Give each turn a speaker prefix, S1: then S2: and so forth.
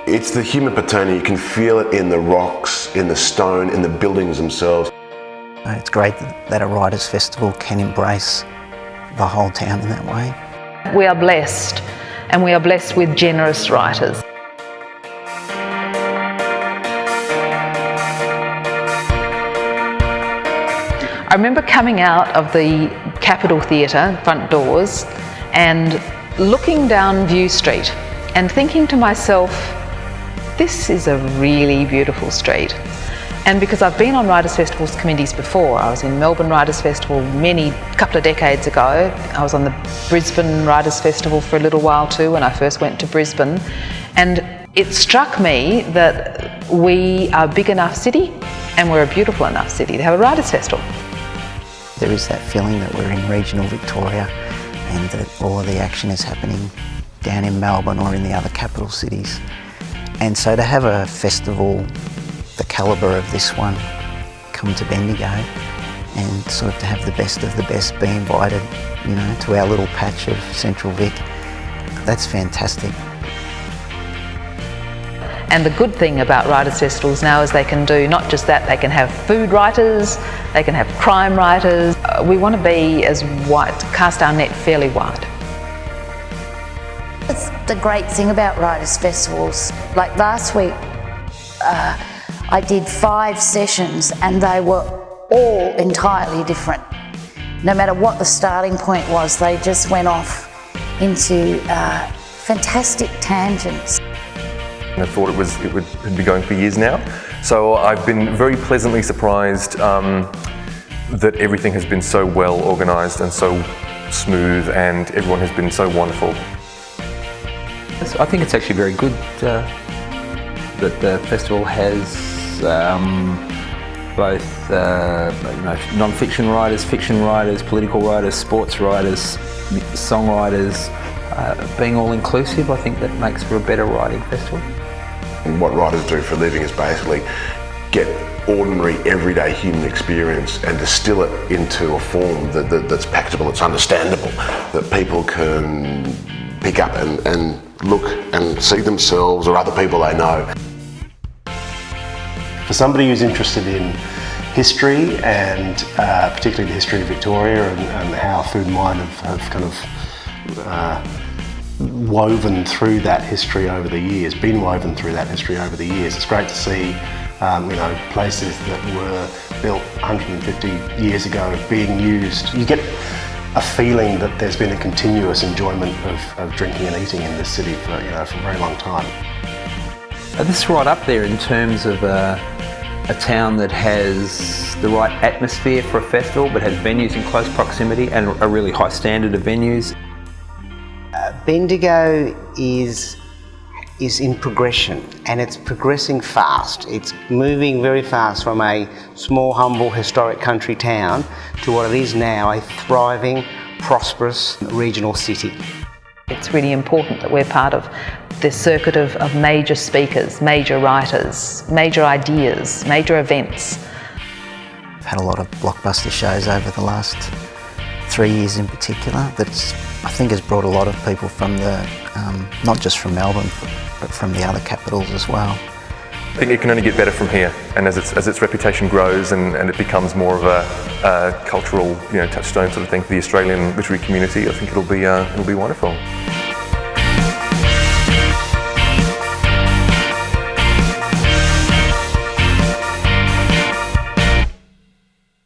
S1: It's the human patina. You can feel it in the rocks, in the stone, in the buildings themselves.
S2: It's great that a writers' festival can embrace the whole town in that way.
S3: We are blessed, and we are blessed with generous writers. I remember coming out of the Capitol Theatre front doors and looking down View Street and thinking to myself, this is a really beautiful street. And because I've been on Writers' Festivals committees before, I was in Melbourne Writers' Festival couple of decades ago. I was on the Brisbane Writers' Festival for a little while too when I first went to Brisbane. And it struck me that we are a big enough city and we're a beautiful enough city to have a Writers' Festival.
S2: There is that feeling that we're in regional Victoria and that all of the action is happening down in Melbourne or in the other capital cities. And so to have a festival the calibre of this one come to Bendigo and sort of to have the best of the best be invited, you know, to our little patch of Central Vic, that's fantastic.
S3: And the good thing about Writers' Festivals now is they can do not just that, they can have food writers, they can have crime writers. We want to be as wide, cast our net fairly wide.
S4: It's the great thing about Writers' Festivals. Like last week, I did 5 sessions and they were all entirely different. No matter what the starting point was, they just went off into fantastic tangents.
S5: I thought it would be going for years now. So I've been very pleasantly surprised that everything has been so well organised and so smooth, and everyone has been so wonderful.
S6: I think it's actually very good that the festival has both non-fiction writers, fiction writers, political writers, sports writers, songwriters, being all inclusive. I think that makes for a better writing festival.
S1: And what writers do for a living is basically get ordinary, everyday human experience and distill it into a form that's packageable, that's understandable, that people can pick up and look and see themselves or other people they know.
S7: For somebody who's interested in history and particularly the history of Victoria and how food might have kind of woven through that history over the years, it's great to see places that were built 150 years ago being used. You get a feeling that there's been a continuous enjoyment of drinking and eating in this city for a very long time.
S6: This is right up there in terms of a town that has the right atmosphere for a festival, but has venues in close proximity and a really high standard of venues.
S2: Bendigo is in progression, and it's progressing fast. It's moving very fast from a small, humble, historic country town to what it is now, a thriving, prosperous regional city.
S3: It's really important that we're part of this circuit of major speakers, major writers, major ideas, major events.
S2: I've had a lot of blockbuster shows over the last 3 years in particular that I think has brought a lot of people from not just from Melbourne, but from the other capitals as well.
S5: I think it can only get better from here, and as its reputation grows and it becomes more of a cultural touchstone sort of thing for the Australian literary community, I think it'll be wonderful.